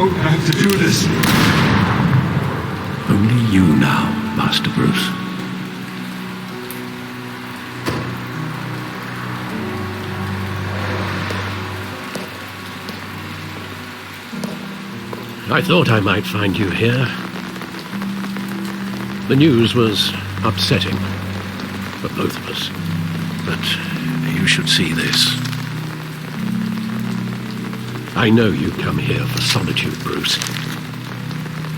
don't have to do this. Only you now, Master Bruce. I thought I might find you here. The news was upsetting for both of us. But you should see this. I know you come here for solitude, Bruce.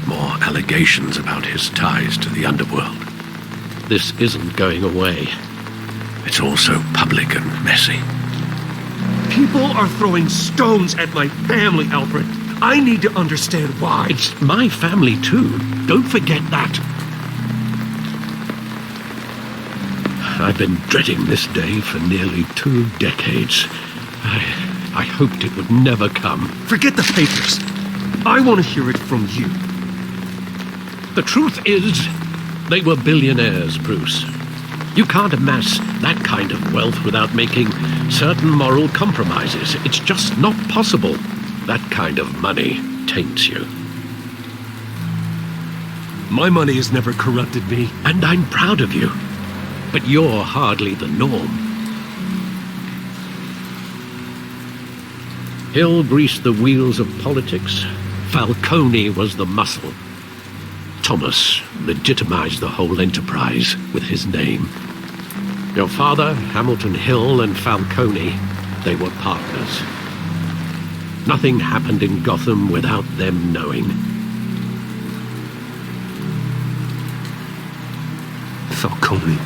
More allegations about his ties to the underworld. This isn't going away. It's all so public and messy. People are throwing stones at my family, Alfred. I need to understand why. It's my family, too. Don't forget that. I've been dreading this day for nearly 2 decades. I hoped it would never come. Forget the papers. I want to hear it from you. The truth is, they were billionaires, Bruce. You can't amass that kind of wealth without making certain moral compromises. It's just not possible. That kind of money taints you. My money has never corrupted me. And I'm proud of you. But you're hardly the norm. Hill greased the wheels of politics. Falcone was the muscle. Thomas legitimized the whole enterprise with his name. Your father, Hamilton Hill, and Falcone, they were partners. Nothing happened in Gotham without them knowing. Falcone,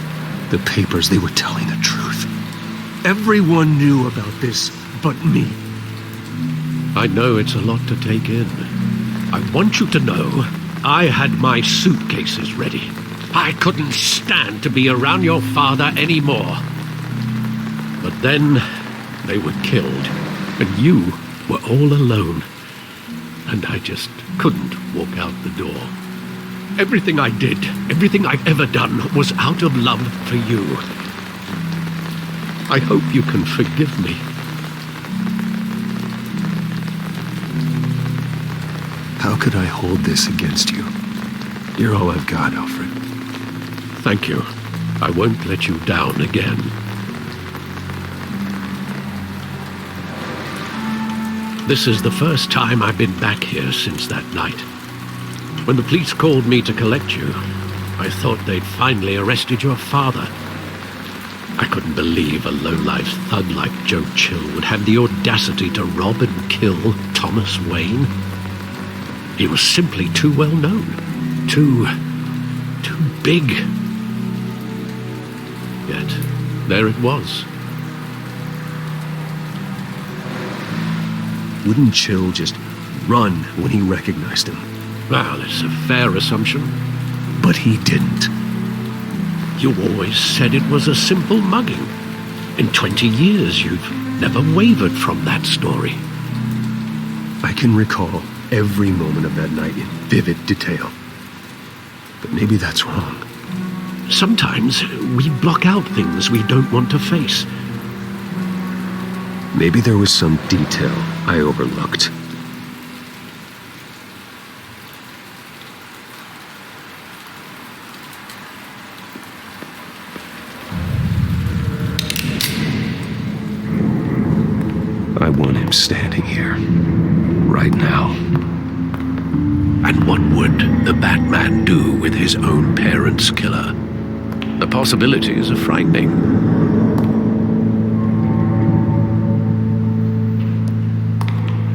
the papers, they were telling the truth. Everyone knew about this but me. I know it's a lot to take in. I want you to know I had my suitcases ready. I couldn't stand to be around your father anymore. But then they were killed, and you were all alone. And I just couldn't walk out the door. Everything I did, everything I've ever done, was out of love for you. I hope you can forgive me. How could I hold this against you? You're all I've got, Alfred. Thank you. I won't let you down again. This is the first time I've been back here since that night. When the police called me to collect you, I thought they'd finally arrested your father. I couldn't believe a low-life thug like Joe Chill would have the audacity to rob and kill Thomas Wayne. He was simply too well known. Too big. Yet, there it was. Wouldn't Chill just run when he recognized him? Well, it's a fair assumption. But he didn't. You always said it was a simple mugging. In 20 years, you've never wavered from that story. I can recall every moment of that night in vivid detail. But maybe that's wrong. Sometimes we block out things we don't want to face. Maybe there was some detail I overlooked. I want him standing here, right now. And what would the Batman do with his own parents' killer? The possibilities are frightening.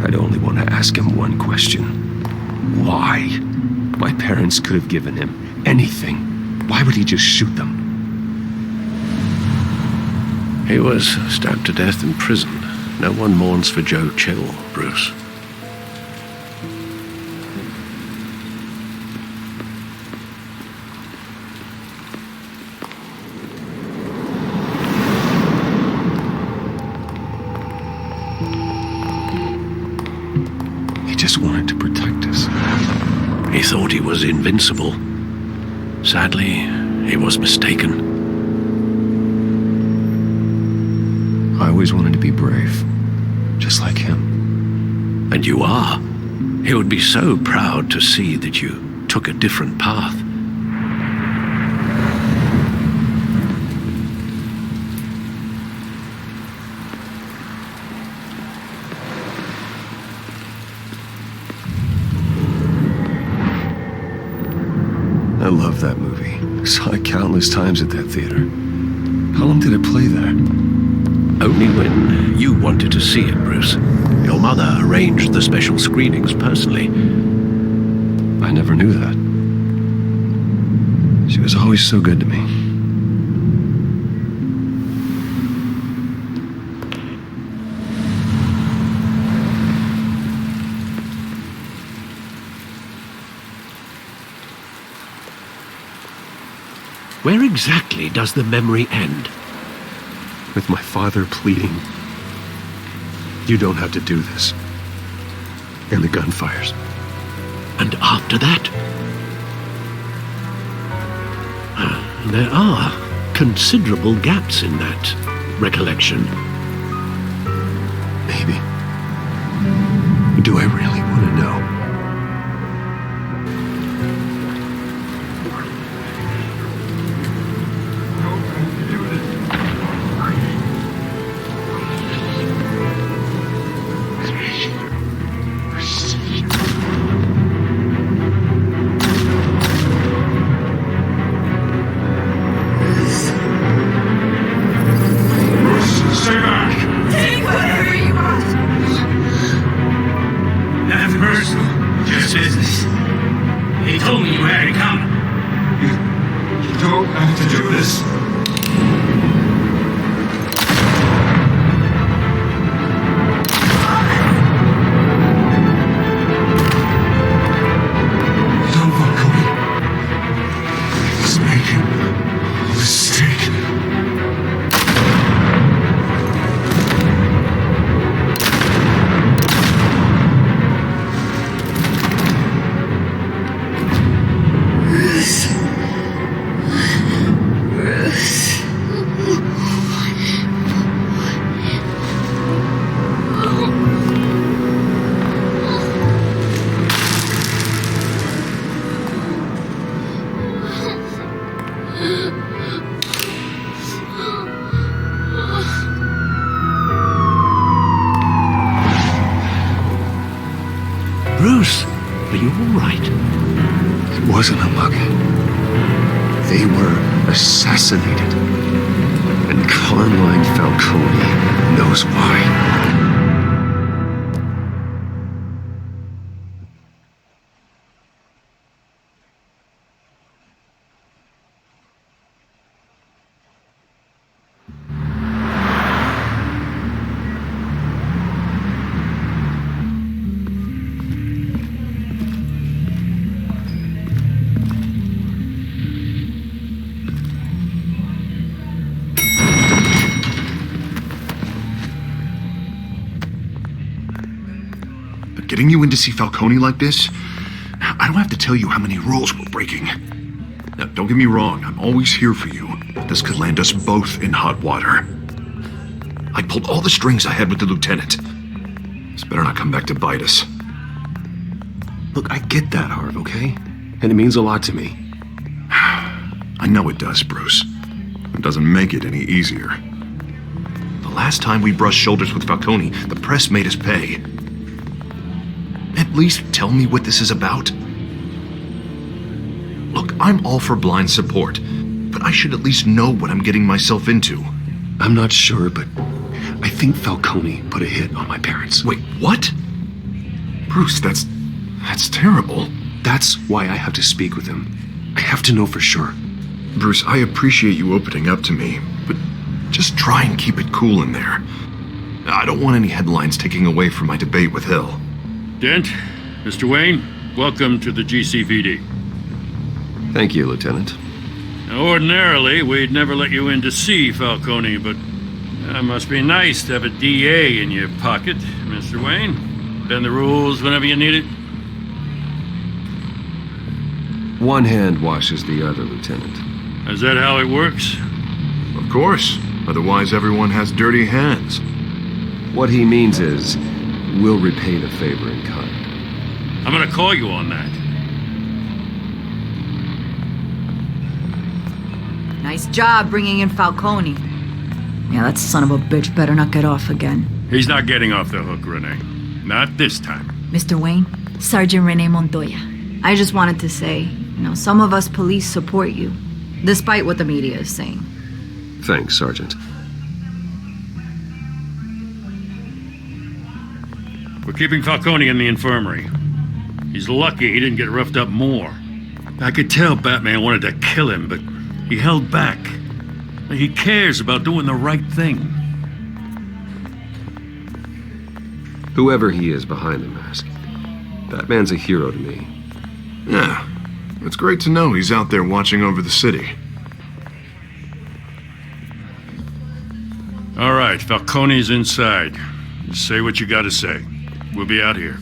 I'd only want to ask him one question. Why? My parents could have given him anything. Why would he just shoot them? He was stabbed to death in prison. No one mourns for Joe Chill, Bruce. He just wanted to protect us. He thought he was invincible. Sadly, he was mistaken. I always wanted to be brave, just like him. And you are. He would be so proud to see that you took a different path. I love that movie. Saw it countless times at that theater. How long did it play there? Only when you wanted to see it, Bruce. Your mother arranged the special screenings personally. I never knew that. She was always so good to me. Where exactly does the memory end? With my father pleading, "You don't have to do this." And the gunfires. And after that? There are considerable gaps in that recollection. Maybe. Do I really want to know? Bruce, are you all right? It wasn't a mug. They were assassinated. And Carmine Falcone knows why. Getting you in to see Falcone like this? I don't have to tell you how many rules we're breaking. Now, don't get me wrong, I'm always here for you, but this could land us both in hot water. I pulled all the strings I had with the lieutenant. This better not come back to bite us. Look, I get that, Harv, okay? And it means a lot to me. I know it does, Bruce. It doesn't make it any easier. The last time we brushed shoulders with Falcone, the press made us pay. At least tell me what this is about. Look, I'm all for blind support, but I should at least know what I'm getting myself into. I'm not sure, but I think Falcone put a hit on my parents. Wait, what? Bruce, that's terrible. That's why I have to speak with him. I have to know for sure. Bruce, I appreciate you opening up to me, but just try and keep it cool in there. I don't want any headlines taking away from my debate with Hill. Dent, Mr. Wayne, welcome to the GCPD. Thank you, Lieutenant. Now, ordinarily, we'd never let you in to see Falcone, but it must be nice to have a DA in your pocket, Mr. Wayne. Bend the rules whenever you need it. One hand washes the other, Lieutenant. Is that how it works? Of course. Otherwise, everyone has dirty hands. What he means is, we'll repay the favor in kind. I'm gonna call you on that. Nice job bringing in Falcone. Yeah, that son of a bitch better not get off again. He's not getting off the hook, Renee. Not this time. Mr. Wayne, Sergeant Renee Montoya. I just wanted to say, some of us police support you, despite what the media is saying. Thanks, Sergeant. We're keeping Falcone in the infirmary. He's lucky he didn't get roughed up more. I could tell Batman wanted to kill him, but he held back. He cares about doing the right thing. Whoever he is behind the mask, Batman's a hero to me. Yeah, it's great to know he's out there watching over the city. All right, Falcone's inside. Just say what you gotta say. We'll be out here.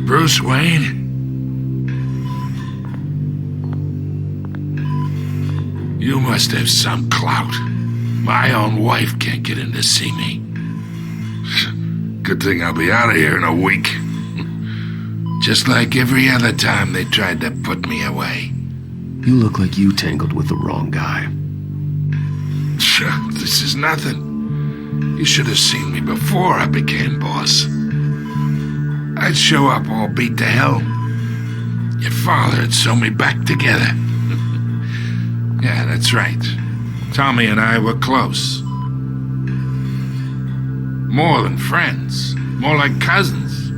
Bruce Wayne? You must have some clout. My own wife can't get in to see me. Good thing I'll be out of here in a week. Just like every other time they tried to put me away. You look like you tangled with the wrong guy. This is nothing. You should have seen me before I became boss. I'd show up all beat to hell. Your father'd sew me back together. Yeah, that's right. Tommy and I were close. More than friends. More like cousins.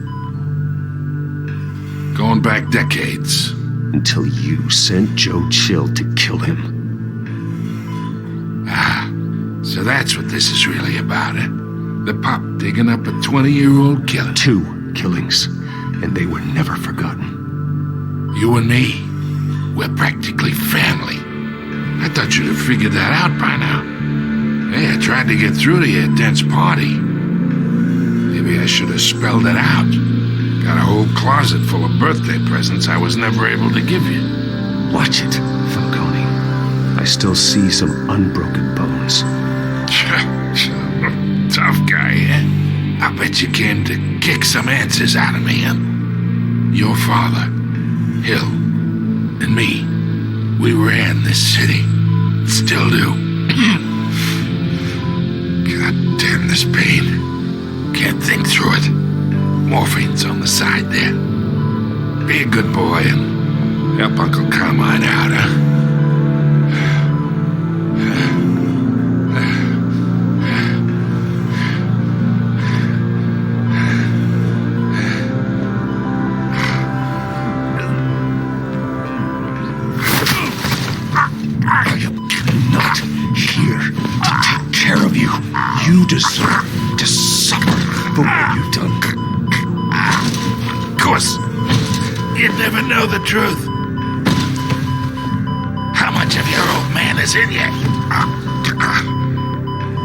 Going back decades. Until you sent Joe Chill to kill him. Ah, so that's what this is really about, eh? The pup digging up a 20-year-old killer. 2 killings, and they were never forgotten. You and me, we're practically family. I thought you'd have figured that out by now. Hey, I tried to get through to your dense party. Maybe I should have spelled it out. Got a whole closet full of birthday presents I was never able to give you. Watch it, Falcone. I still see some unbroken bones. Tough guy, eh? I bet you came to kick some answers out of me, huh? Your father, Hill, and me, we ran this city. Still do. God damn this pain. Can't think through it. Morphine's on the side there. Be a good boy and help Uncle Carmine out, huh? You deserve to suffer for what you've done. Of course, you'd never know the truth. How much of your old man is in you?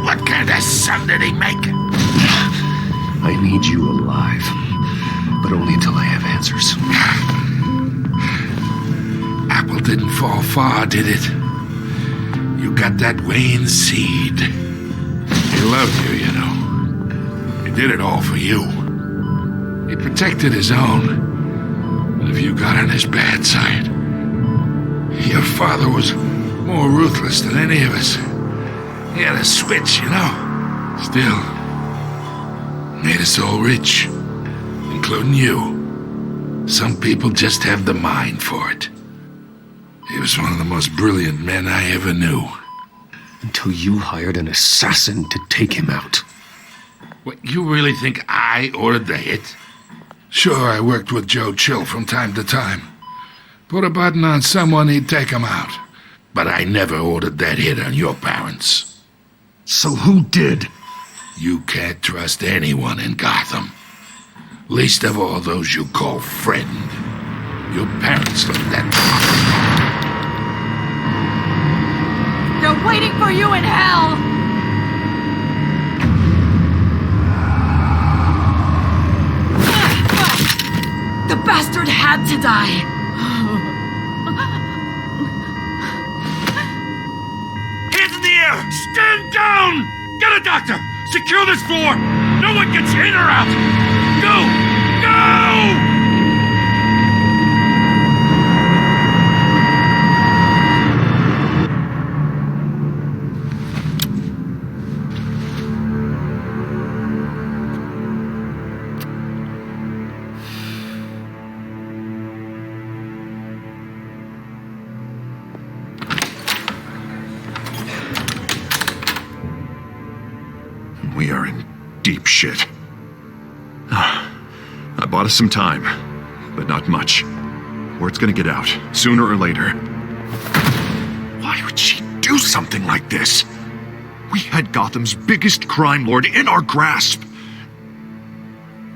What kind of son did he make? I need you alive, but only until I have answers. Apple didn't fall far, did it? You got that Wayne seed. He loved you, you know. He did it all for you. He protected his own. But if you got on his bad side, your father was more ruthless than any of us. He had a switch, you know. Still, made us all rich, including you. Some people just have the mind for it. He was one of the most brilliant men I ever knew. Until you hired an assassin to take him out. What, you really think I ordered the hit? Sure, I worked with Joe Chill from time to time. Put a button on someone, he'd take him out. But I never ordered that hit on your parents. So who did? You can't trust anyone in Gotham. Least of all those you call friend. Your parents left that. They're waiting for you in hell! The bastard had to die! Hands in the air! Stand down! Get a doctor! Secure this floor! No one gets in or out! Go! Go! We are in deep shit. I bought us some time, but not much. Word's gonna get out, sooner or later. Why would she do something like this? We had Gotham's biggest crime lord in our grasp.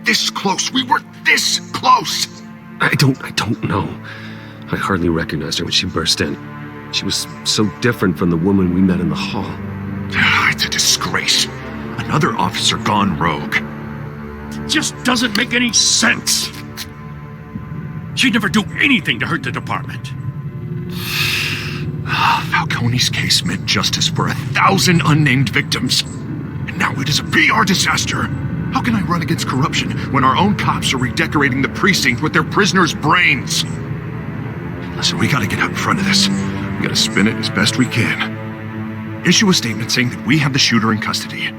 This close. We were this close. I don't know. I hardly recognized her when she burst in. She was so different from the woman we met in the hall. It's a disgrace. Another officer gone rogue. It just doesn't make any sense. She'd never do anything to hurt the department. Falcone's case meant justice for 1,000 unnamed victims. And now it is a PR disaster. How can I run against corruption when our own cops are redecorating the precinct with their prisoners' brains? Listen, we gotta get out in front of this. We gotta spin it as best we can. Issue a statement saying that we have the shooter in custody.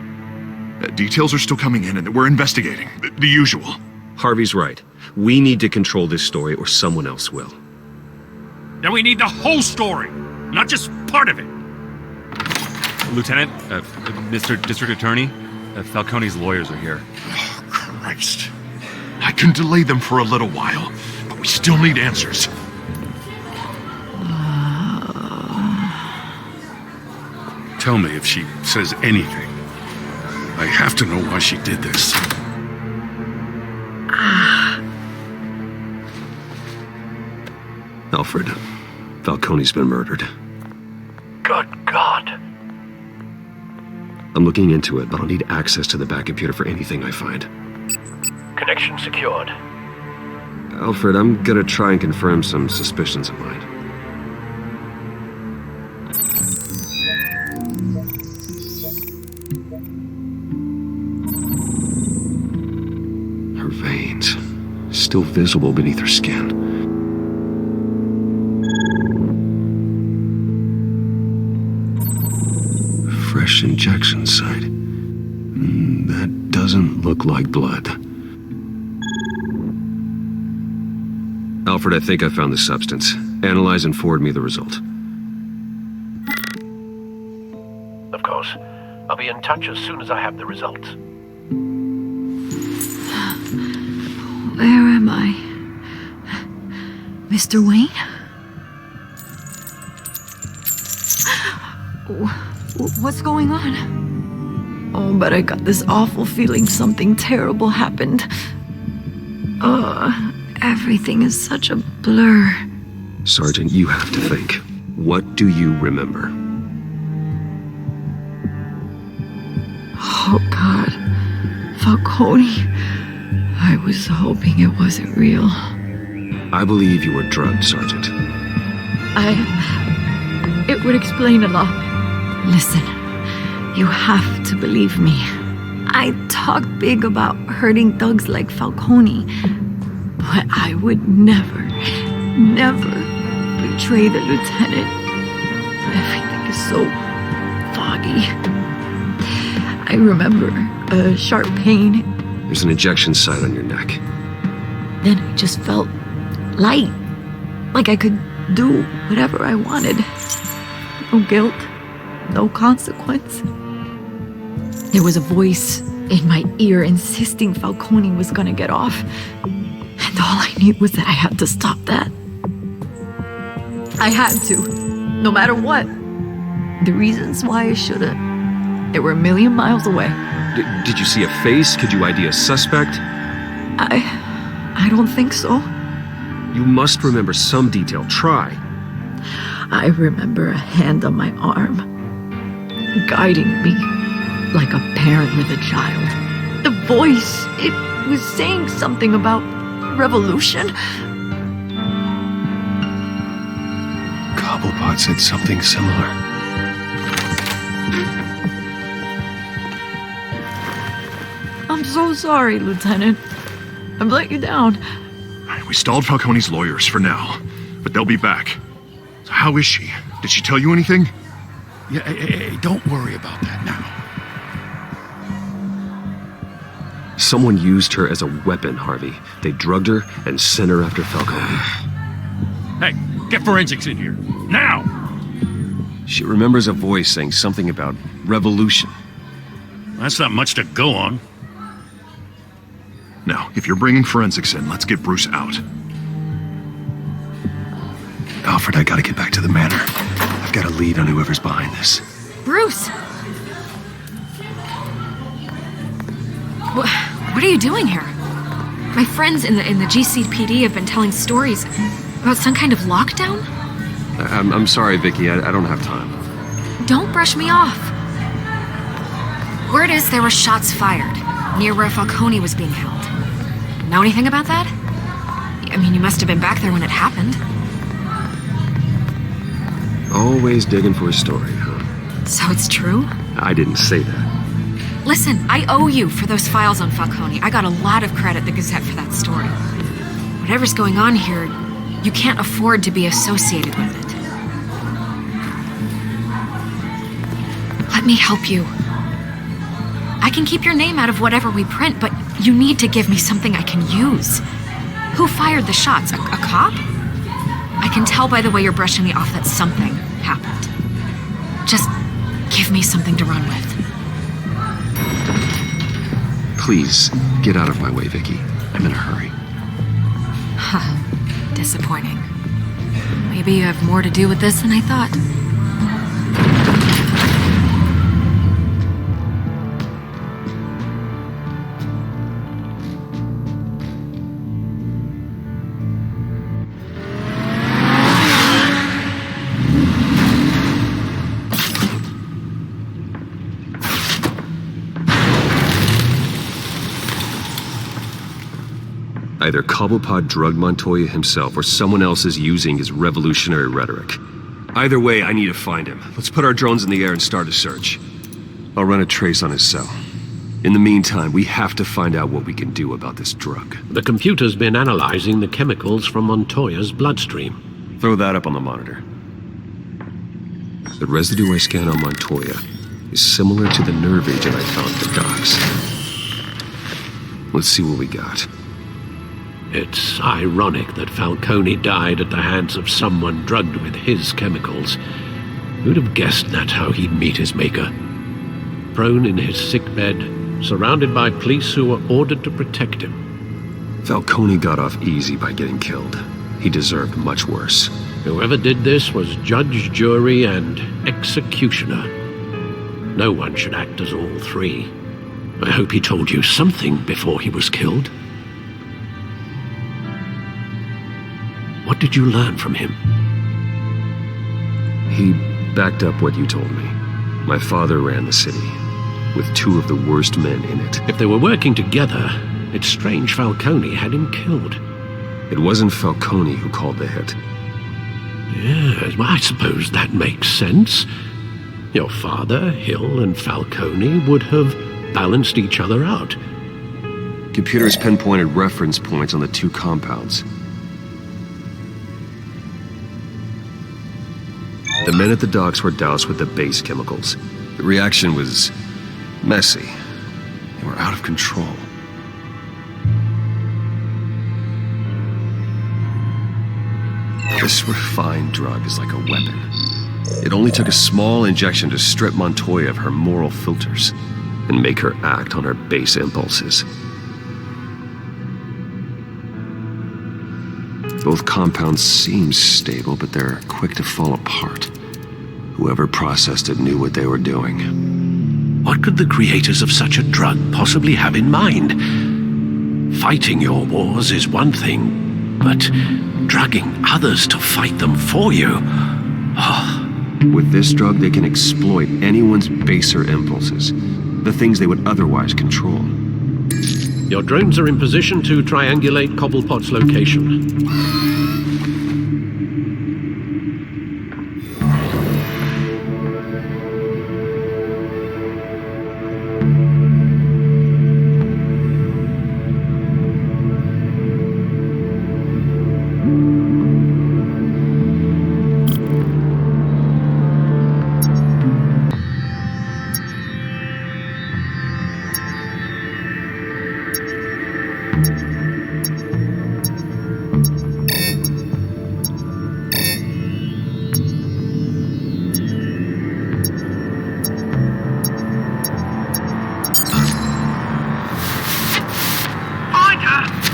Details are still coming in and that we're investigating. The usual. Harvey's right. We need to control this story or someone else will. Then we need the whole story, not just part of it. Lieutenant, Mr. District Attorney, Falcone's lawyers are here. Oh, Christ. I can delay them for a little while, but we still need answers. Tell me if she says anything. I have to know why she did this. Alfred, Falcone's been murdered. Good God. I'm looking into it, but I'll need access to the back computer for anything I find. Connection secured. Alfred, I'm gonna try and confirm some suspicions of mine. Her veins, still visible beneath her skin. Fresh injection site. That doesn't look like blood. Alfred, I think I found the substance. Analyze and forward me the result. Of course. I'll be in touch as soon as I have the results. Where am I? Mr. Wayne? What's going on? Oh, but I got this awful feeling something terrible happened. Everything is such a blur. Sergeant, you have to think. What do you remember? Oh, God. Falcone. I was hoping it wasn't real. I believe you were drugged, Sergeant. It would explain a lot. Listen, you have to believe me. I talk big about hurting thugs like Falcone, but I would never betray the lieutenant. Everything is so foggy. I remember a sharp pain. There's an injection site on your neck. Then I just felt light, like I could do whatever I wanted. No guilt, no consequence. There was a voice in my ear insisting Falcone was gonna get off. And all I knew was that I had to stop that. I had to, no matter what. The reasons why I shouldn't, they were a million miles away. Did you see a face? Could you ID a suspect? I don't think so. You must remember some detail. Try. I remember a hand on my arm, guiding me like a parent with a child. The voice, it was saying something about revolution. Cobblepot said something similar. I'm so sorry, Lieutenant. I've let you down. We stalled Falcone's lawyers for now, but they'll be back. So how is she? Did she tell you anything? Yeah, hey, don't worry about that now. Someone used her as a weapon, Harvey. They drugged her and sent her after Falcone. Hey, get forensics in here. Now! She remembers a voice saying something about revolution. That's not much to go on. Now, if you're bringing forensics in, let's get Bruce out. Alfred, I gotta get back to the manor. I've got a lead on whoever's behind this. Bruce! What are you doing here? My friends in the GCPD have been telling stories about some kind of lockdown? I'm sorry, Vicky. I don't have time. Don't brush me off. Word is there were shots fired near where Falcone was being held. Know anything about that? I mean, you must have been back there when it happened. Always digging for a story, huh? So it's true? I didn't say that. Listen, I owe you for those files on Falcone. I got a lot of credit, the Gazette, for that story. Whatever's going on here, you can't afford to be associated with it. Let me help you. I can keep your name out of whatever we print, but you need to give me something I can use. Who fired the shots? A cop? I can tell by the way you're brushing me off that something happened. Just give me something to run with. Please, get out of my way, Vicky. I'm in a hurry. Huh. Disappointing. Maybe you have more to do with this than I thought. Either Cobblepot drugged Montoya himself or someone else is using his revolutionary rhetoric. Either way, I need to find him. Let's put our drones in the air and start a search. I'll run a trace on his cell. In the meantime, we have to find out what we can do about this drug. The computer's been analyzing the chemicals from Montoya's bloodstream. Throw that up on the monitor. The residue I scan on Montoya is similar to the nerve agent I found at the docks. Let's see what we got. It's ironic that Falcone died at the hands of someone drugged with his chemicals. Who'd have guessed that's how he'd meet his maker? Prone in his sickbed, surrounded by police who were ordered to protect him. Falcone got off easy by getting killed. He deserved much worse. Whoever did this was judge, jury, and executioner. No one should act as all three. I hope he told you something before he was killed. What did you learn from him? He backed up what you told me. My father ran the city, with two of the worst men in it. If they were working together, it's strange Falcone had him killed. It wasn't Falcone who called the hit. Yes, well, I suppose that makes sense. Your father, Hill, and Falcone would have balanced each other out. Computers pinpointed reference points on the two compounds. The men at the docks were doused with the base chemicals. The reaction was messy. They were out of control. This refined drug is like a weapon. It only took a small injection to strip Montoya of her moral filters and make her act on her base impulses. Both compounds seem stable, but they're quick to fall apart. Whoever processed it knew what they were doing. What could the creators of such a drug possibly have in mind? Fighting your wars is one thing, but drugging others to fight them for you. With this drug, they can exploit anyone's baser impulses, the things they would otherwise control. Your drones are in position to triangulate Cobblepot's location.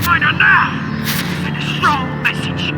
Find her now! Send a strong message.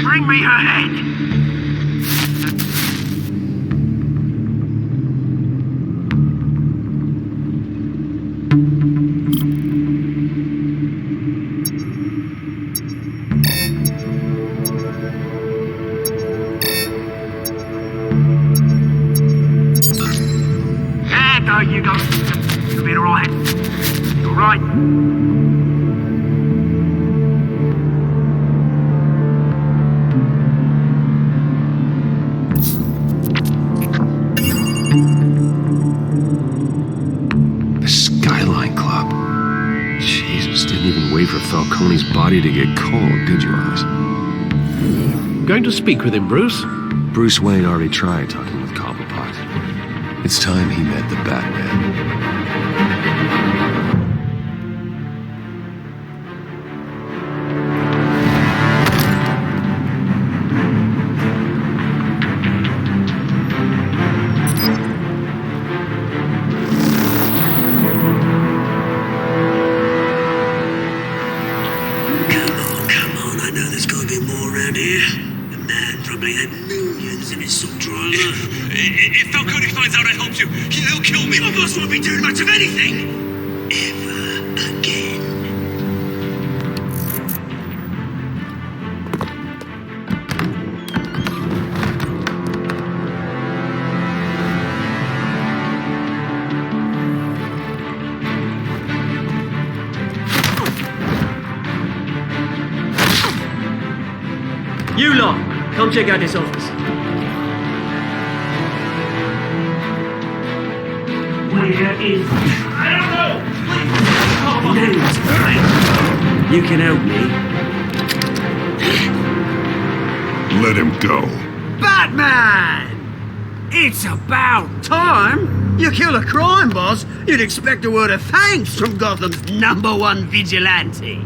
Bring me her head! There you go. You'll be alright. You're right. Wait for Falcone's body to get cold, did you, Oz? Going to speak with him, Bruce? Bruce Wayne already tried talking with Cobblepot. It's time he met the Batman. If Falcone finds out I helped you, he'll kill me. Your boss won't be doing much of anything. Ever again. You lot, come check out this office. Where is... I don't know! Name's Frank. You can help me. Let him go. Batman! It's about time. You kill a crime boss, you'd expect a word of thanks from Gotham's #1 vigilante.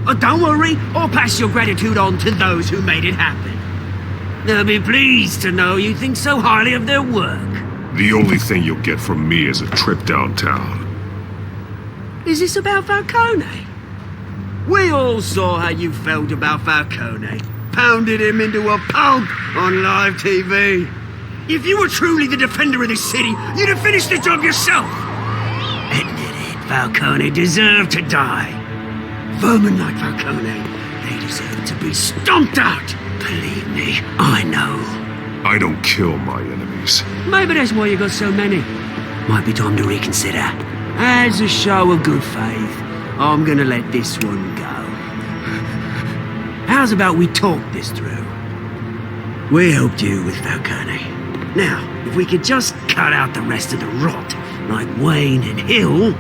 Oh, don't worry, I'll pass your gratitude on to those who made it happen. They'll be pleased to know you think so highly of their work. The only thing you'll get from me is a trip downtown. Is this about Falcone? We all saw how you felt about Falcone. Pounded him into a pulp on live TV. If you were truly the defender of this city, you'd have finished the job yourself. Admit it, Falcone deserved to die. Vermin like Falcone, they deserve to be stomped out. Believe me, I know. I don't kill my enemies. Maybe that's why you got so many. Might be time to reconsider. As a show of good faith, I'm gonna let this one go. How's about we talk this through? We helped you with Falcone. Now, if we could just cut out the rest of the rot, like Wayne and Hill,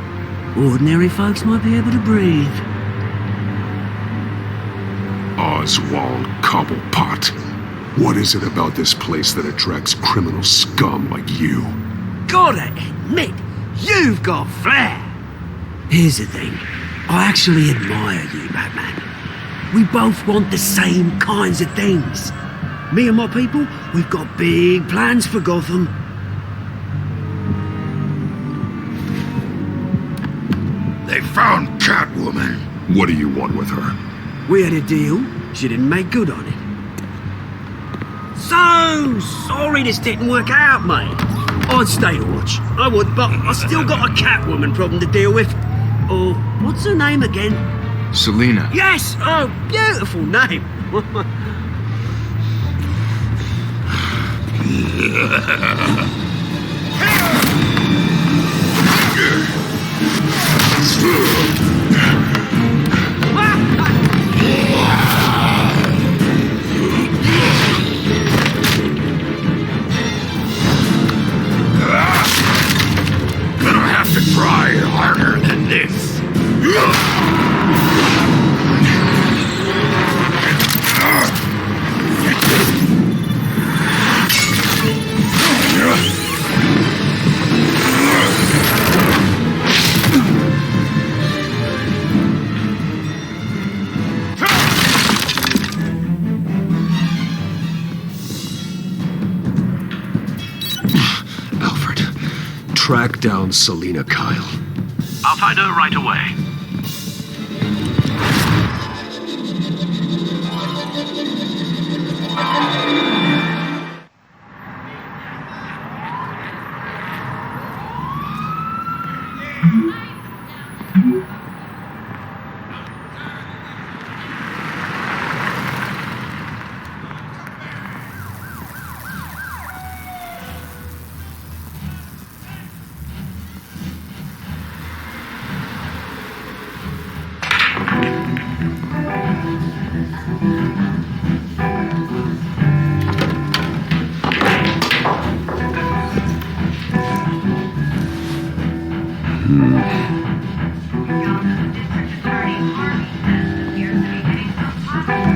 ordinary folks might be able to breathe. Oswald Cobblepot. What is it about this place that attracts criminal scum like you? Gotta admit, you've got flair. Here's the thing. I actually admire you, Batman. We both want the same kinds of things. Me and my people, we've got big plans for Gotham. They found Catwoman. What do you want with her? We had a deal. She didn't make good on it. So sorry this didn't work out, mate. I'd stay to watch. I would, but I still got a Catwoman problem to deal with. Oh, what's her name again? Selina. Yes! Oh, beautiful name. Gonna have to try harder than this. Alfred, track down Selina Kyle. I'll find her right away.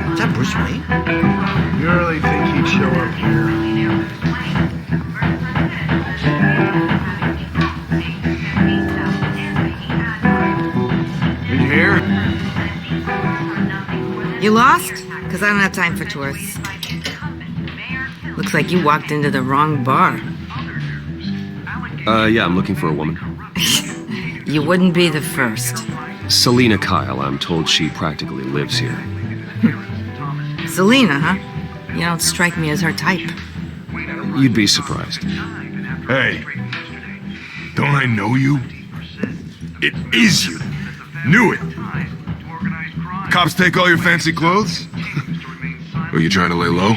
Is that Bruce Wayne? You really think he'd show up here? You here? You lost? Because I don't have time for tourists. Looks like you walked into the wrong bar. Yeah, I'm looking for a woman. You wouldn't be the first. Selina Kyle, I'm told she practically lives here. Selina, huh? You don't strike me as her type. You'd be surprised. Hey, don't I know you? It is you. Knew it. Cops take all your fancy clothes? Are you trying to lay low?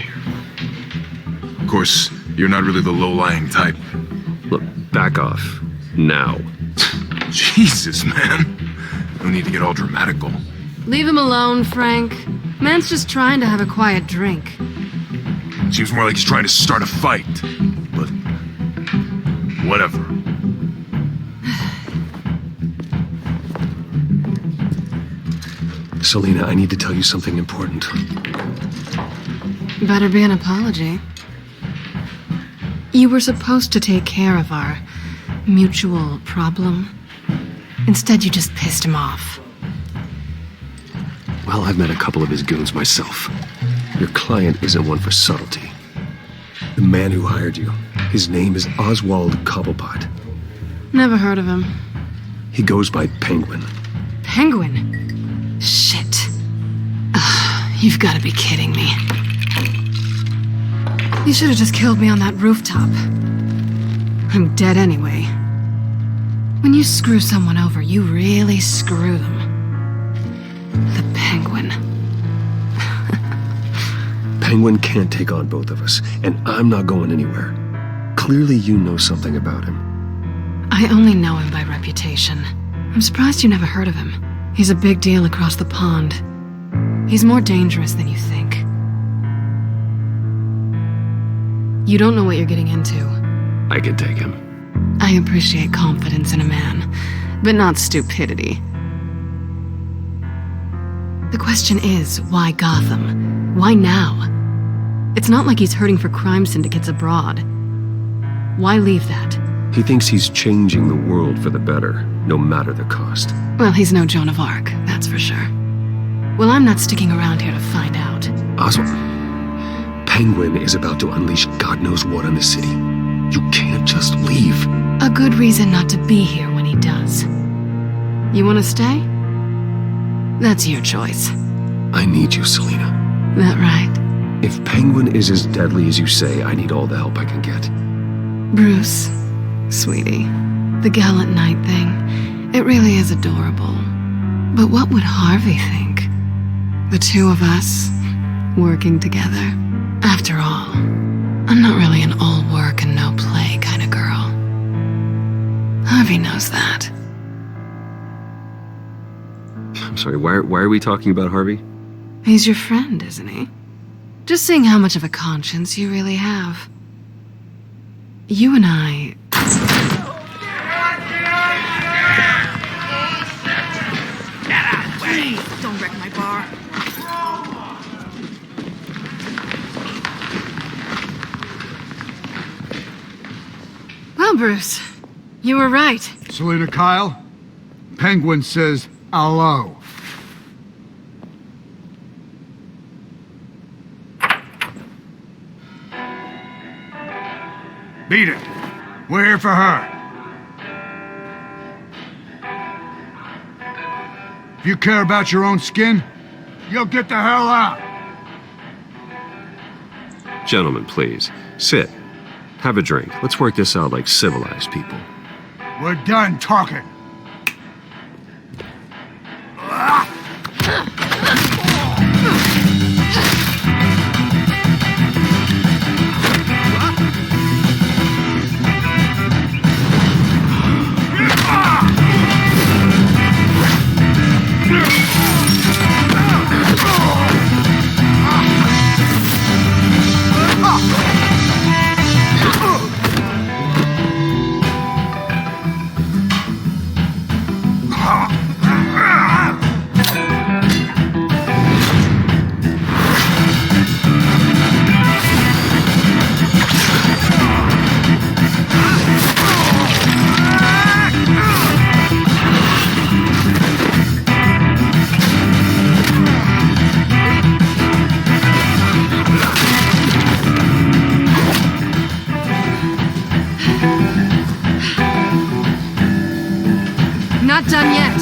Of course, you're not really the low-lying type. Look, back off. Now. Jesus, man. No need to get all dramatical. Leave him alone, Frank. Man's just trying to have a quiet drink. Seems more like he's trying to start a fight. But whatever. Selina, I need to tell you something important. Better be an apology. You were supposed to take care of our mutual problem. Instead, you just pissed him off. Well, I've met a couple of his goons myself. Your client isn't one for subtlety. The man who hired you, his name is Oswald Cobblepot. Never heard of him. He goes by Penguin. Penguin? Shit. Ugh, you've got to be kidding me. You should have just killed me on that rooftop. I'm dead anyway. When you screw someone over, you really screw them. The Penguin. Penguin can't take on both of us, and I'm not going anywhere. Clearly you know something about him. I only know him by reputation. I'm surprised you never heard of him. He's a big deal across the pond. He's more dangerous than you think. You don't know what you're getting into. I can take him. I appreciate confidence in a man, but not stupidity. The question is, why Gotham? Why now? It's not like he's hurting for crime syndicates abroad. Why leave that? He thinks he's changing the world for the better. no matter the cost. Well, he's no Joan of Arc, that's for sure. Well, I'm not sticking around here to find out. Oswald, Penguin is about to unleash God knows what on the city. You can't just leave. A good reason not to be here when he does. You want to stay? That's your choice. I need you, Selina. That right? If Penguin is as deadly as you say, I need all the help I can get. Bruce, sweetie, the gallant knight thing, it really is adorable. But what would Harvey think? The two of us, working together. After all, I'm not really an all work and no play kind of girl. Harvey knows that. I'm sorry, why are we talking about Harvey? He's your friend, isn't he? Just seeing how much of a conscience you really have. You and I... Please, don't wreck my bar. Well, Bruce, you were right. Selina Kyle, Penguin says hello. Beat it. We're here for her. If you care about your own skin, you'll get the hell out. Gentlemen, please, sit. Have a drink. Let's work this out like civilized people. We're done talking. Not done yet.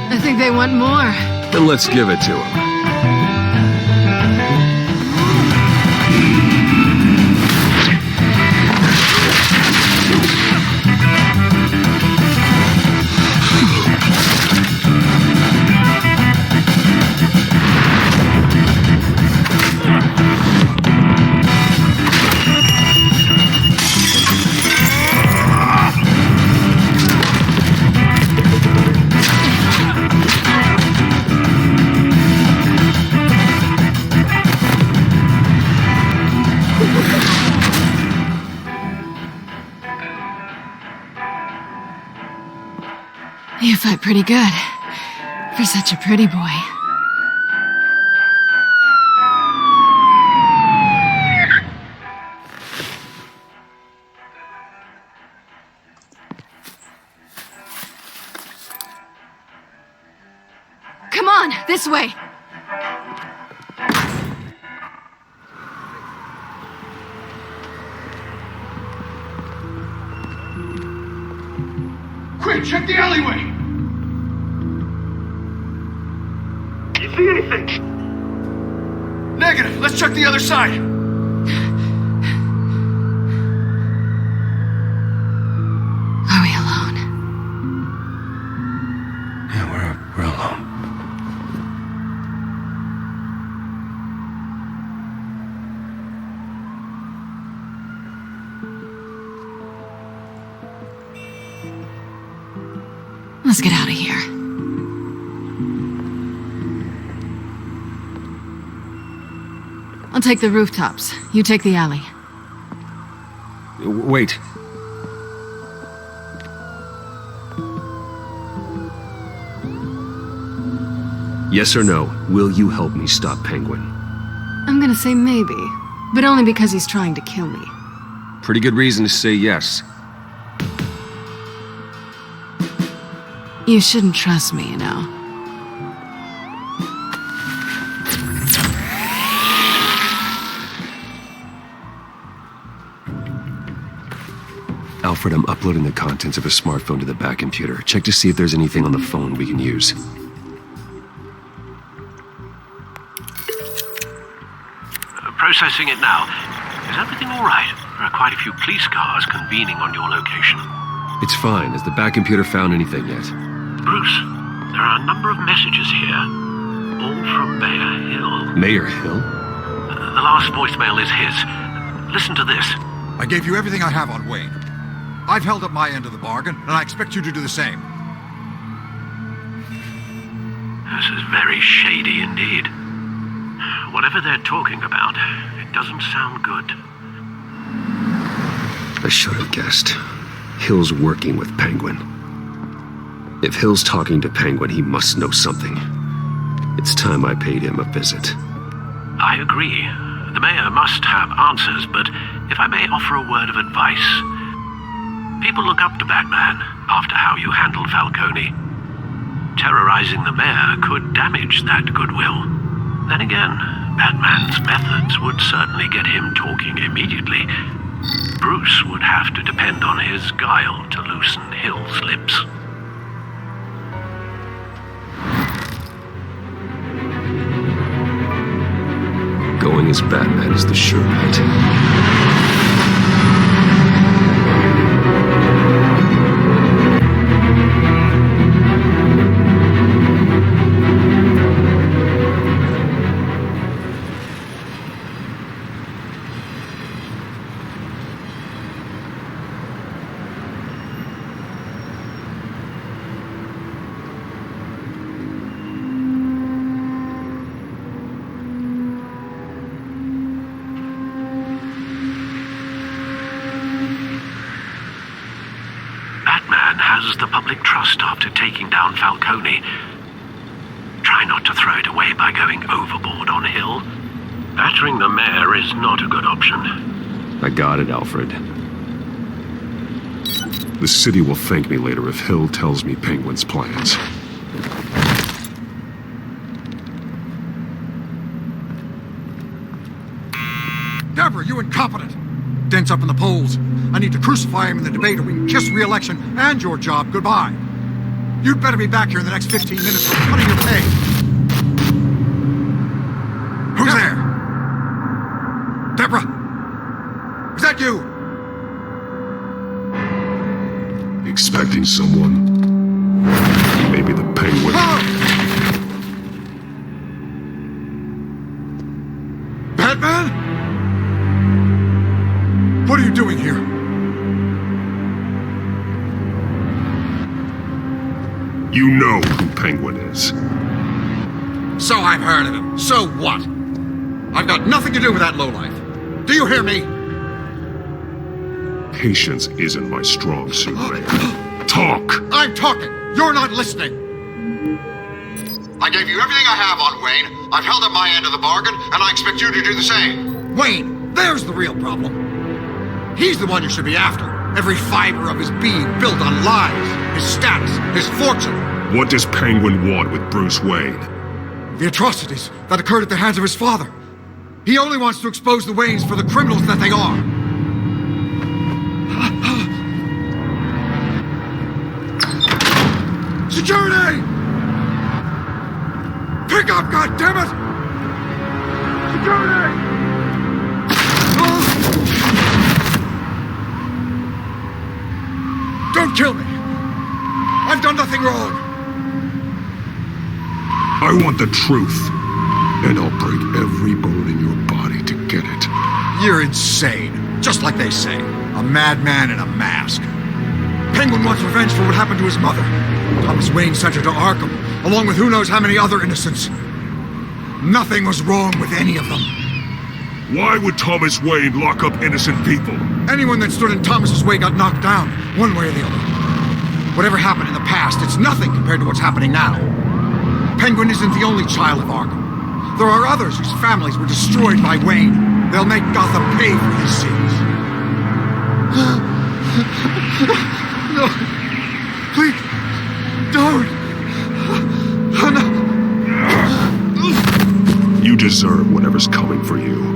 I think they want more. Then let's give it to them. You fight pretty good. For such a pretty boy. Come on, this way. Quick, check the alleyway! You see anything? Negative. Let's check the other side. Are we alone? Yeah, we're alone. Let's get out of here. I'll take the rooftops. You take the alley. Wait. Yes or no, will you help me stop Penguin? I'm gonna say maybe, but only because he's trying to kill me. Pretty good reason to say yes. You shouldn't trust me, you know. Alfred, I'm uploading the contents of a smartphone to the back computer. Check to see if there's anything on the phone we can use. Processing it now. Is everything all right? There are quite a few police cars convening on your location. It's fine. Has the back computer found anything yet? Bruce, there are a number of messages here. All from Mayor Hill. Mayor Hill? The last voicemail is his. Listen to this. I gave you everything I have on Wayne. I've held up my end of the bargain, and I expect you to do the same. This is very shady indeed. Whatever they're talking about, it doesn't sound good. I should have guessed. Hill's working with Penguin. If Hill's talking to Penguin, he must know something. It's time I paid him a visit. I agree. The mayor must have answers, but if I may offer a word of advice. People look up to Batman after how you handled Falcone. Terrorizing the mayor could damage that goodwill. Then again, Batman's methods would certainly get him talking immediately. Bruce would have to depend on his guile to loosen Hill's lips. Going as Batman is the sure bet. Has the public trust after taking down Falcone. Try not to throw it away by going overboard on Hill. Battering the mayor is not a good option. I got it, Alfred. The city will thank me later if Hill tells me Penguin's plans. Deborah, you incompetent! Dents up in the polls. I need to crucify him in the debate or we can kiss re-election and your job goodbye. You'd better be back here in the next 15 minutes or I'm cutting your pay. Who's there? Deborah? Is that you? Expecting someone. Maybe the Penguin. Batman? What are you doing here? You know who Penguin is. So I've heard of him. So what? I've got nothing to do with that lowlife. Do you hear me? Patience isn't my strong suit, Mayor. Talk! I'm talking. You're not listening. I gave you everything I have on Wayne. I've held up my end of the bargain, and I expect you to do the same. Wayne, there's the real problem. He's the one you should be after. Every fiber of his being built on lies, his status, his fortune. What does Penguin want with Bruce Wayne? The atrocities that occurred at the hands of his father. He only wants to expose the Waynes for the criminals that they are. Security! Pick up, goddammit! Security! Don't kill me! I've done nothing wrong! I want the truth, and I'll break every bone in your body to get it. You're insane. Just like they say. A madman in a mask. Penguin wants revenge for what happened to his mother. Thomas Wayne sent her to Arkham, along with who knows how many other innocents. Nothing was wrong with any of them. Why would Thomas Wayne lock up innocent people? Anyone that stood in Thomas's way got knocked down, one way or the other. Whatever happened in the past, it's nothing compared to what's happening now. Penguin isn't the only child of Arkham. There are others whose families were destroyed by Wayne. They'll make Gotham pay for his sins. No. Please. Don't. Oh, no. You deserve whatever's coming for you.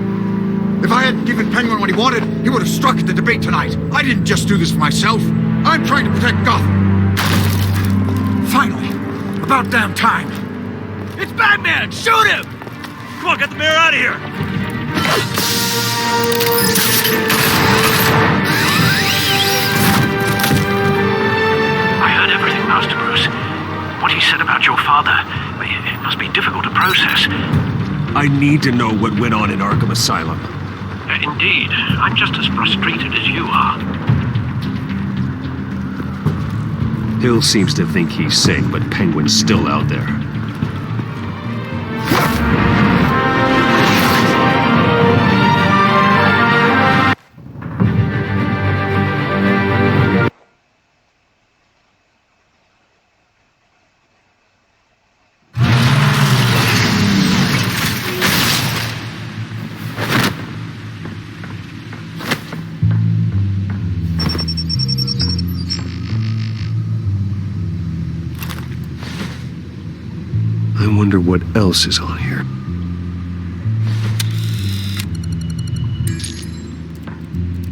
If I hadn't given Penguin what he wanted, he would have struck at the debate tonight. I didn't just do this for myself. I'm trying to protect Gotham. Finally. About damn time. It's Batman! Shoot him! Come on, get the mayor out of here! I heard everything, Master Bruce. What he said about your father, it must be difficult to process. I need to know what went on in Arkham Asylum. Indeed. I'm just as frustrated as you are. Hill seems to think he's safe, but Penguin's still out there. I wonder what else is on here.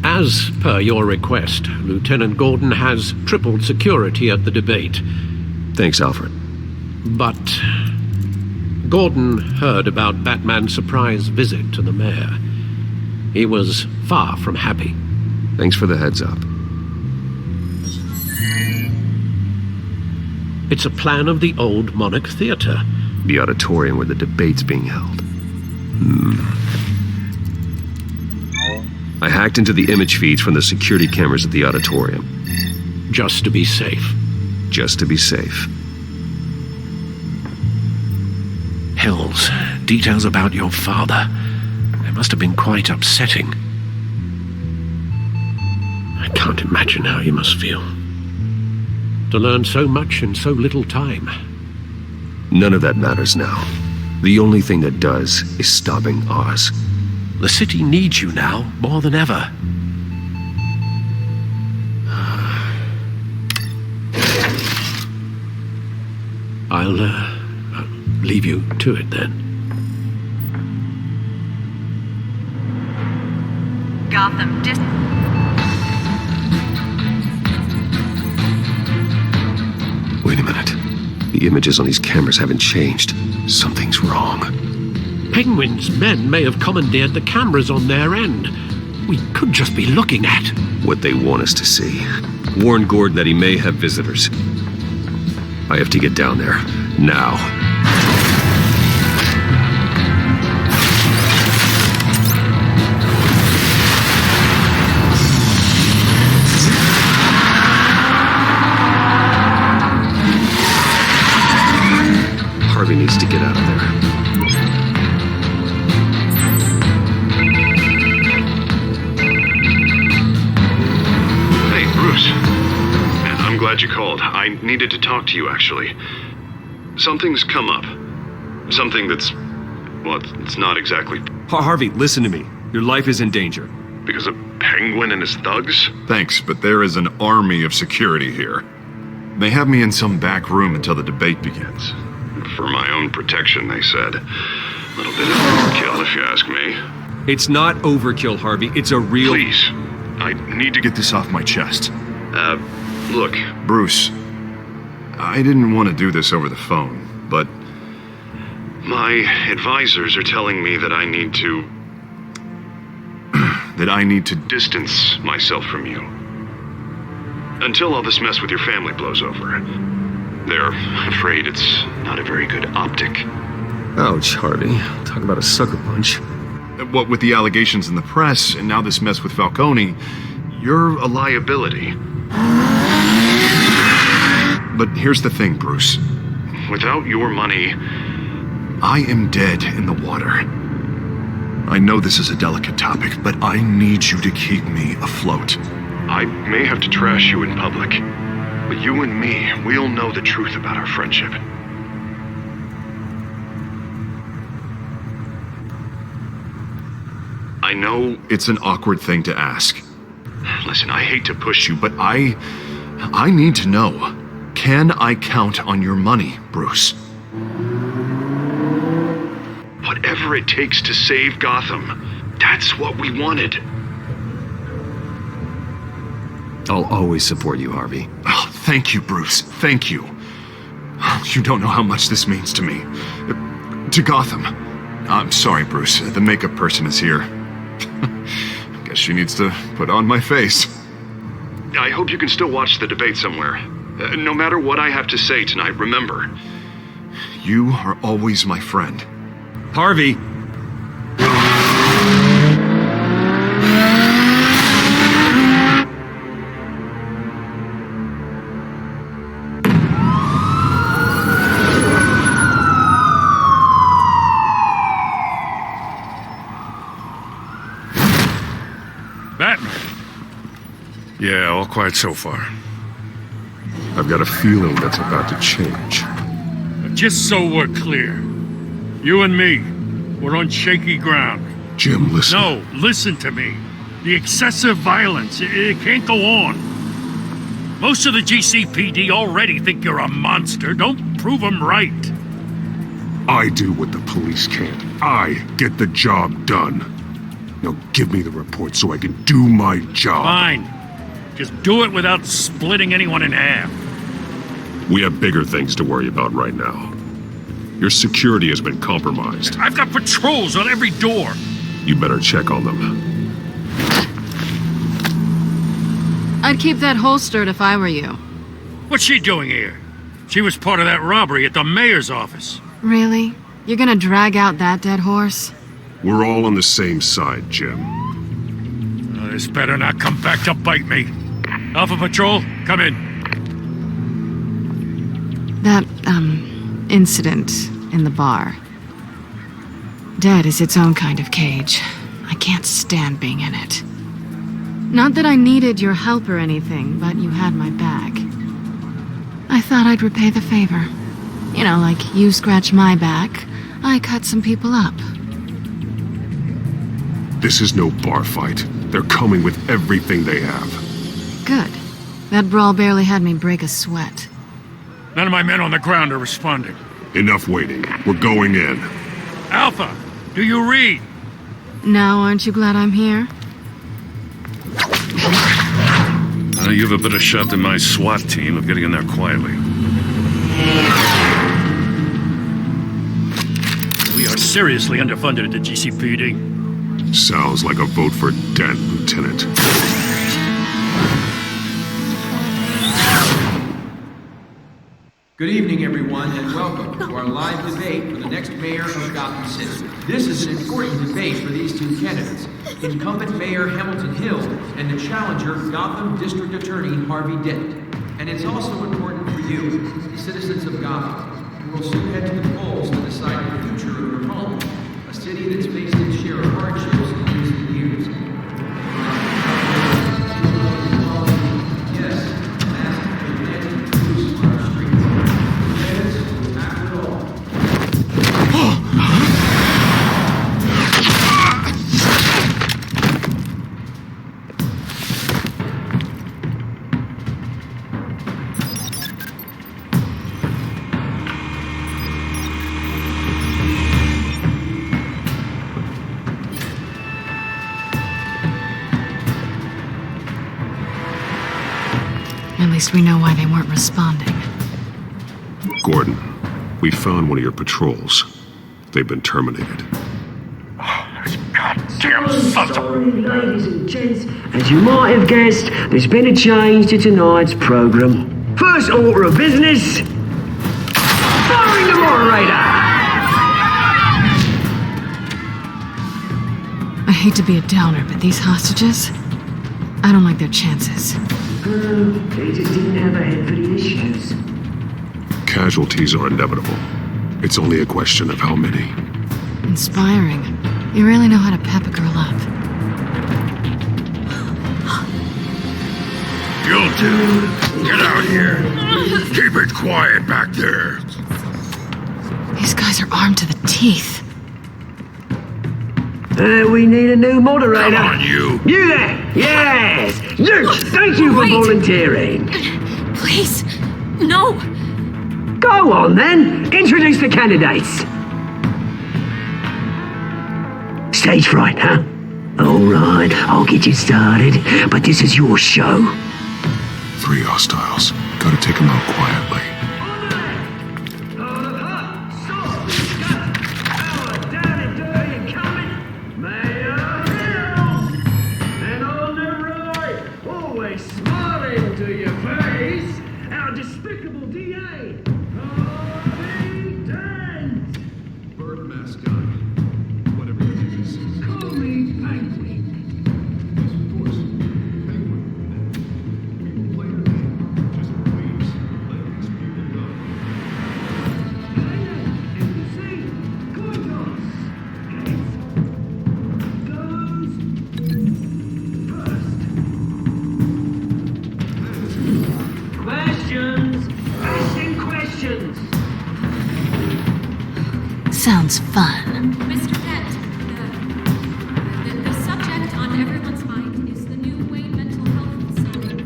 As per your request, Lieutenant Gordon has tripled security at the debate. Thanks, Alfred. But Gordon heard about Batman's surprise visit to the mayor. He was far from happy. Thanks for the heads up. It's a plan of the old Monarch Theater. The auditorium where the debate's being held. I hacked into the image feeds from the security cameras at the auditorium. Just to be safe. Just to be safe. Hills, details about your father. They must have been quite upsetting. I can't imagine how you must feel. To learn so much in so little time. None of that matters now. The only thing that does is stopping Oz. The city needs you now more than ever. I'll leave you to it then. Gotham Wait a minute. The images on these cameras haven't changed. Something's wrong. Penguin's men may have commandeered the cameras on their end. We could just be looking at what they want us to see. Warn Gordon that he may have visitors. I have to get down there. Now. Harvey needs to get out of there. Hey, Bruce. Man, I'm glad you called. I needed to talk to you, actually. Something's come up. Something that's... well, it's not exactly... Harvey, listen to me. Your life is in danger. Because of Penguin and his thugs? Thanks, but there is an army of security here. They have me in some back room until the debate begins. For my own protection, they said. A little bit of overkill, if you ask me. It's not overkill, Harvey. It's a real... Please. I need to get this off my chest. Look, Bruce. I didn't want to do this over the phone, but... my advisors are telling me that I need to... that I need to distance myself from you. Until all this mess with your family blows over. They're afraid it's not a very good optic. Ouch, Harvey. Talk about a sucker punch. What with the allegations in the press, and now this mess with Falcone, you're a liability. But here's the thing, Bruce. Without your money, I am dead in the water. I know this is a delicate topic, but I need you to keep me afloat. I may have to trash you in public, but you and me, we'll know the truth about our friendship. I know it's an awkward thing to ask. Listen, I hate to push you, but I need to know. Can I count on your money, Bruce? Whatever it takes to save Gotham, that's what we wanted. I'll always support you, Harvey. Oh, thank you, Bruce. Thank you. You don't know how much this means to me. To Gotham. I'm sorry, Bruce. The makeup person is here. Guess she needs to put on my face. I hope you can still watch the debate somewhere. No matter what I have to say tonight, remember, you are always my friend. Harvey! Batman. Yeah, all quiet so far. I've got a feeling that's about to change. Just so we're clear, you and me, we're on shaky ground. Jim, listen. No, listen to me. The excessive violence, it can't go on. Most of the GCPD already think you're a monster. Don't prove them right. I do what the police can't. I get the job done. Now give me the report so I can do my job. Fine. Just do it without splitting anyone in half. We have bigger things to worry about right now. Your security has been compromised. I've got patrols on every door. You better check on them. I'd keep that holstered if I were you. What's she doing here? She was part of that robbery at the mayor's office. Really? You're gonna drag out that dead horse? We're all on the same side, Jim. This better not come back to bite me. Alpha Patrol, come in. That, incident in the bar. Dead is its own kind of cage. I can't stand being in it. Not that I needed your help or anything, but you had my back. I thought I'd repay the favor. You know, like you scratch my back, I cut some people up. This is no bar fight. They're coming with everything they have. Good. That brawl barely had me break a sweat. None of my men on the ground are responding. Enough waiting. We're going in. Alpha, do you read? Now, aren't you glad I'm here? You have a better shot than my SWAT team of getting in there quietly. We are seriously underfunded at the GCPD. Sounds like a vote for Dent, Lieutenant. Good evening, everyone, and welcome to our live debate for the next mayor of Gotham City. This is an important debate for these two candidates, incumbent Mayor Hamilton Hill and the challenger, Gotham District Attorney Harvey Dent. And it's also important for you, citizens of Gotham, who will soon head to the polls to decide the future of your home, a city that's faced its share of hardships in recent years. At least we know why they weren't responding. Gordon, we found one of your patrols. They've been terminated. Goddamn sorry, ladies and gents. As you might have guessed, there's been a change to tonight's program. First order of business, firing the moderator. I hate to be a downer, but these hostages, I don't like their chances. They just didn't have a head for the issues. Casualties are inevitable. It's only a question of how many. Inspiring. You really know how to pep a girl up. You two, get out here. Keep it quiet back there. These guys are armed to the teeth. We need a new moderator. Come on, you. You there! Yes! You! Thank you for Wait. volunteering. Please, no. Go on then. Introduce the candidates. Stage fright, huh? All right, I'll get you started, but this is your show. 3 hostiles. Gotta take them out quietly. Sounds fun. Mr. Dent, the subject on everyone's mind is the new Wayne Mental Health Facility.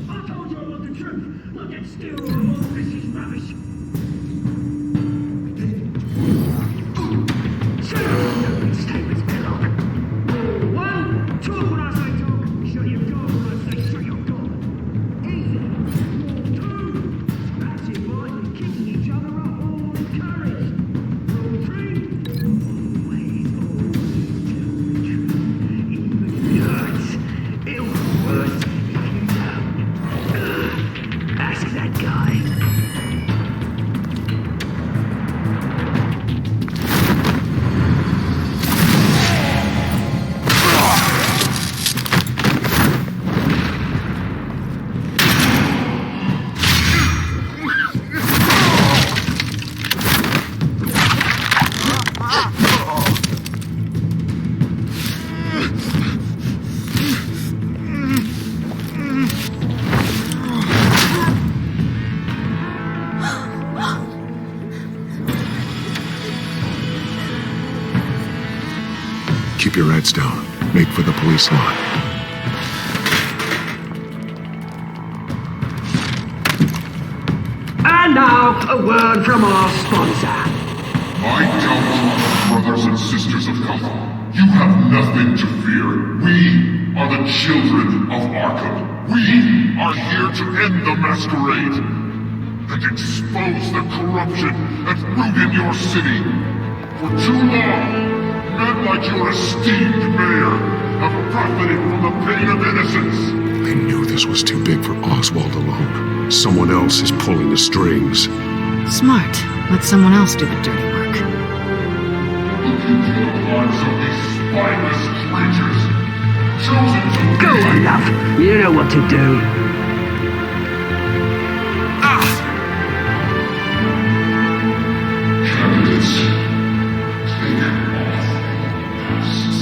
I told you about the truth. Look, it's still this is rubbish. Shut up! Let's take this bill on. 1, 2 when I say talk. Shut your door when I say shut your door. Easy. 2. That's it, boy. Kicking each other up all with courage. Rule 3. Always hold even if it hurts. It'll be worse if you don't. Ask that guy. Keep your heads down. Make for the police line. And now, a word from our sponsor. My Telltale brothers and sisters of Gotham, you have nothing to fear. We are the children of Arkham. We are here to end the masquerade and expose the corruption that ruin your city. For too long, men like your esteemed mayor have profited from the pain of innocence. I knew this was too big for Oswald alone. Someone else is pulling the strings. Smart. Let someone else do the dirty work. Look into the hearts of these spineless creatures, chosen to Go on, love. You know what to do. Candidates, take off masks.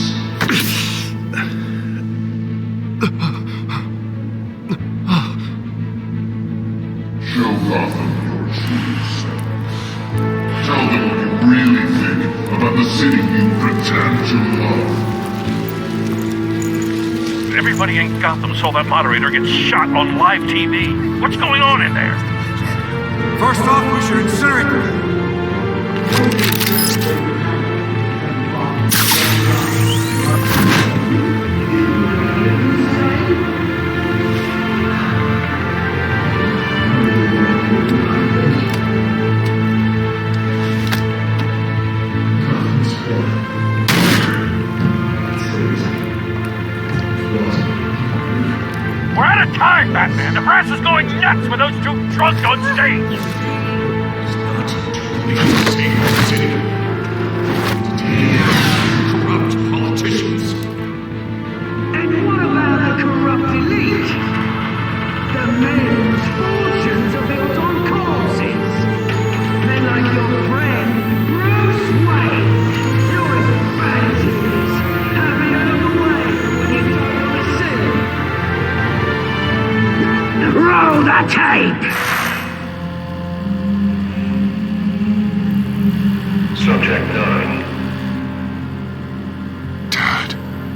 Show Gotham your true self. Tell them what you really think about the city you pretend to love. Everybody in Gotham saw that moderator get shot on live TV. What's going on in there? First off, we should incinerate them. We're out of time, Batman. The press is going nuts with those two drunks on stage. Corrupt politicians. And what about Roll that tape! Subject 9.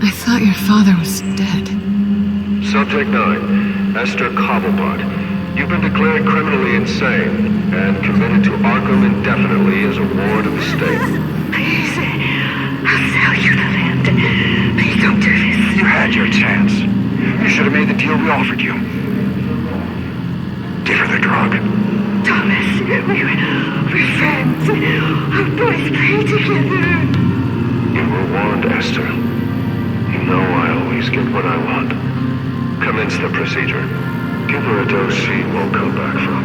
I thought your father was dead. Subject 9, Esther Cobblepot. You've been declared criminally insane and committed to Arkham indefinitely as a ward of the state. Please, I'll sell you the land. Please don't do this. You had your chance. You should have made the deal we offered you. Give her the drug. Thomas, we're friends. Our boys play together. You were warned, Esther. You know I always get what I want. Commence the procedure. Give her a dose she won't come back from.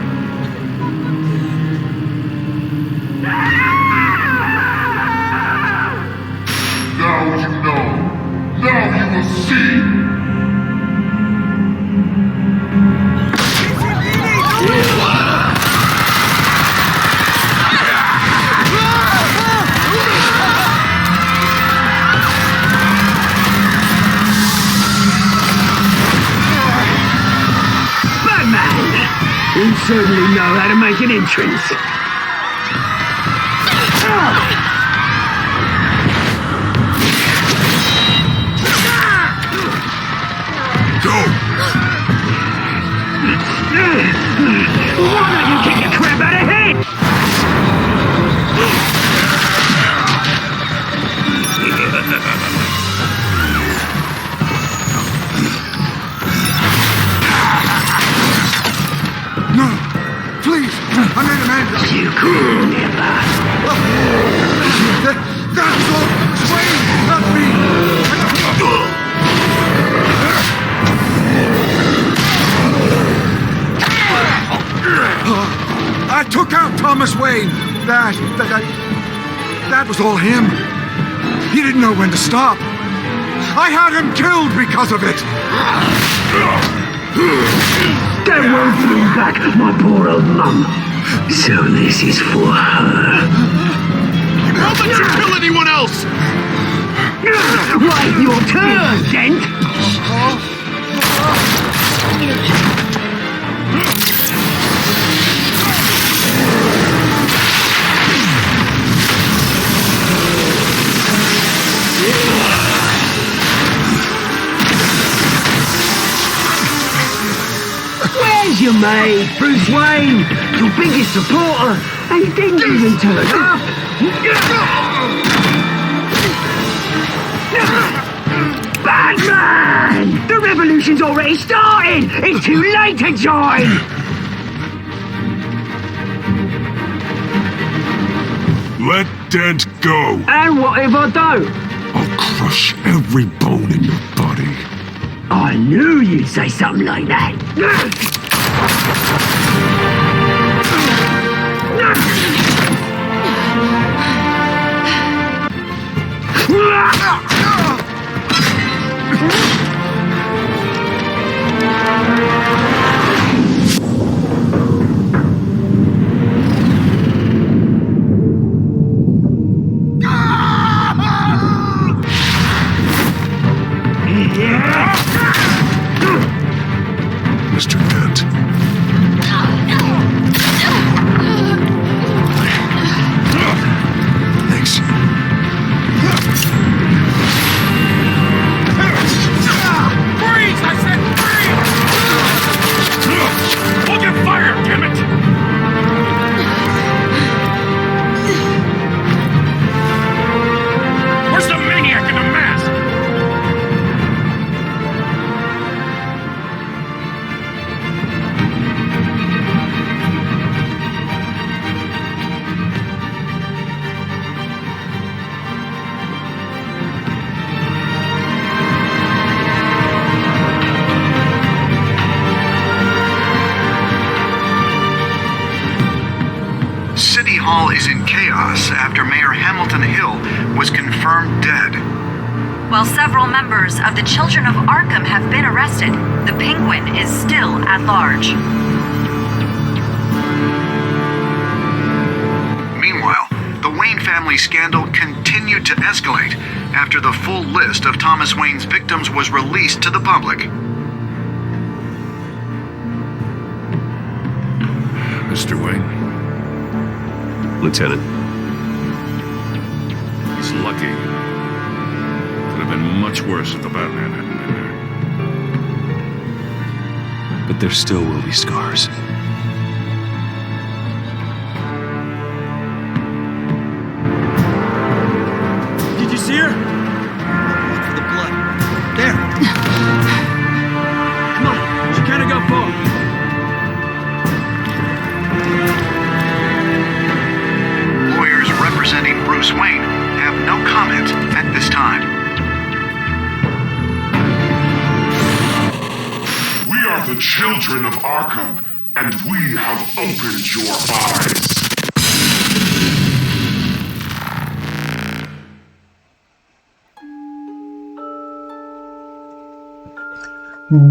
Now you know. Now you will see. You certainly know how to make an entrance. Go! Why don't you kick the crap out of head? No! Please! I made a man! You could never. That's all! Wayne! Not me! I took out Thomas Wayne! That was all him. He didn't know when to stop. I had him killed because of it! That won't bring back my poor old mum. So this is for her. How about you kill anyone else? Right, your turn, Dent. Where's your mate, Bruce Wayne? Your biggest supporter, and he didn't even turn up. Batman! The revolution's already started! It's too late to join! Let Dent go. And what if I don't? I'll crush every bone in your body. I knew you'd say something like that. Mr. Dent. Thanks. Freeze! I said freeze! Hold your fire, damn it! Where's the maniac in the mask? City Hall is in chaos after Mayor Hamilton Hill was confirmed dead. While several members of the Children of Arkham have been arrested, the Penguin is still at large. Meanwhile, the Wayne family scandal continued to escalate after the full list of Thomas Wayne's victims was released to the public. Mr. Wayne. Lieutenant. He's lucky. Could have been much worse if the Batman hadn't been there. But there still will be scars. Did you see her? Look for the blood. There. Come on, she can't have got far. Lawyers representing Bruce Wayne have no comment at this time. We are the children of Arkham, and we have opened your eyes.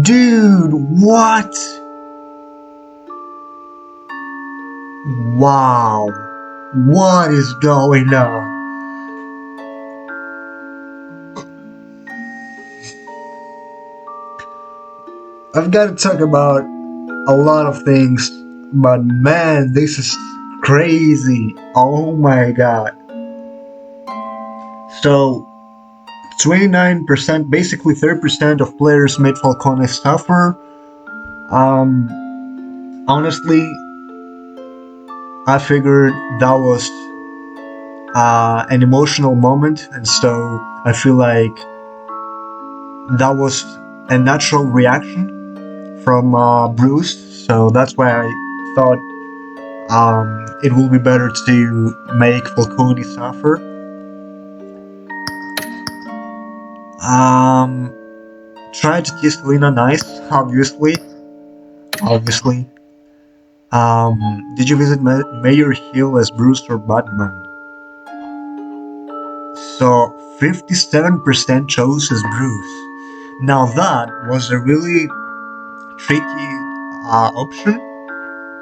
Dude, what? Wow. What is going on? I've got to talk about a lot of things, but man, this is crazy. Oh my god. So, 29%, basically 30% of players made Falcone suffer. Honestly, I figured that was an emotional moment, and so I feel like that was a natural reaction from Bruce, so that's why I thought it would be better to make Falcone suffer. Try to kiss Lena nice, obviously. Did you visit Mayor Hill as Bruce or Batman? So 57% chose as Bruce. Now that was a really tricky option,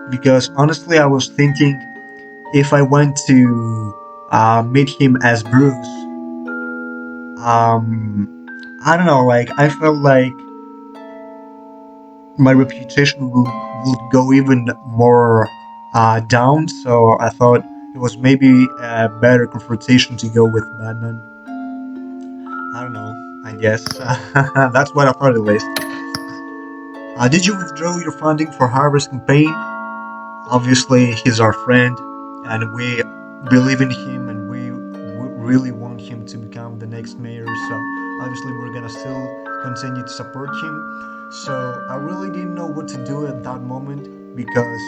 because honestly I was thinking if I went to meet him as Bruce, I don't know, like I felt like my reputation would go even more down, so I thought it was maybe a better confrontation to go with Batman. I don't know, I guess. That's what I thought at least. Did you withdraw your funding for Harvey's campaign? Obviously, he's our friend, and we believe in him, and we really want him to become the next mayor, so obviously we're gonna still continue to support him. So I really didn't know what to do at that moment, because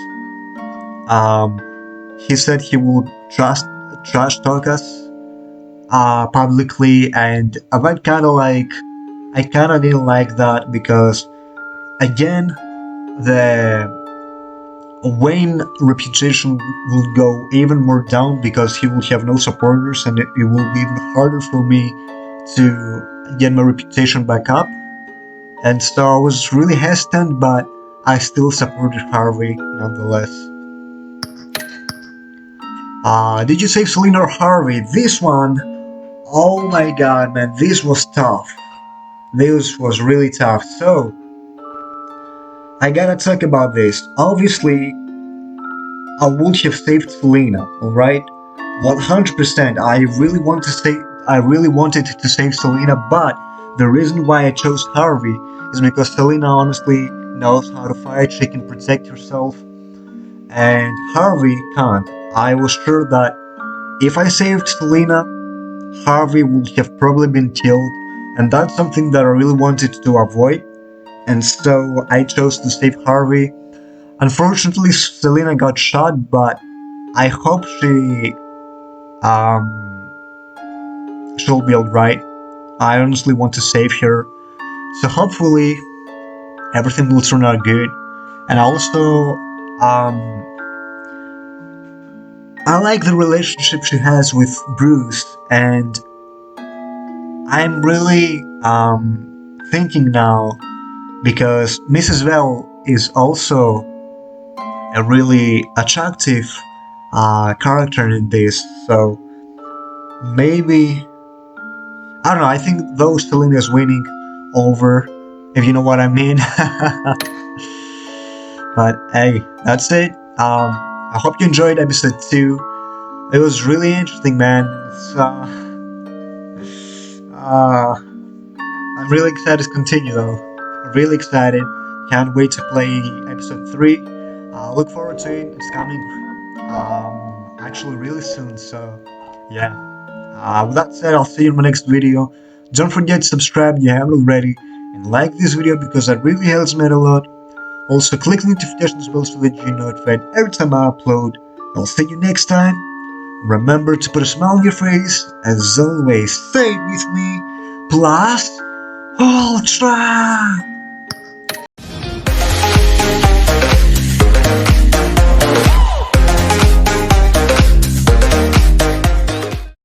he said he would trash talk us publicly, and I kinda didn't like that, because again, the Wayne reputation will go even more down, because he will have no supporters, and it will be even harder for me to get my reputation back up. And so I was really hesitant, but I still supported Harvey nonetheless. Did you save Selina or Harvey? This one, oh my god, man, this was tough. This was really tough. So, I gotta talk about this. Obviously, I would have saved Selina, alright? 100%. I really wanted to save Selina, but the reason why I chose Harvey is because Selina honestly knows how to fight, she can protect herself, and Harvey can't. I was sure that if I saved Selina, Harvey would have probably been killed, and that's something that I really wanted to avoid, and so I chose to save Harvey. Unfortunately, Selina got shot, but I hope she'll be alright. I honestly want to save her, so hopefully everything will turn out good. And also, I like the relationship she has with Bruce, and I'm really thinking now, because Mrs. Bell is also a really attractive character in this, so maybe, I don't know, I think though Selena is winning over, if you know what I mean. But hey, that's it. I hope you enjoyed episode 2. It was really interesting, man. I'm really excited to continue, though. Really excited. Can't wait to play episode 3. Look forward to it. It's coming actually really soon, so yeah. With that said, I'll see you in my next video. Don't forget to subscribe if you haven't already, and like this video because that really helps me out a lot. Also, click the notifications bell so that you're notified every time I upload. I'll see you next time. Remember to put a smile on your face. As always, stay with me. Plus, Ultra!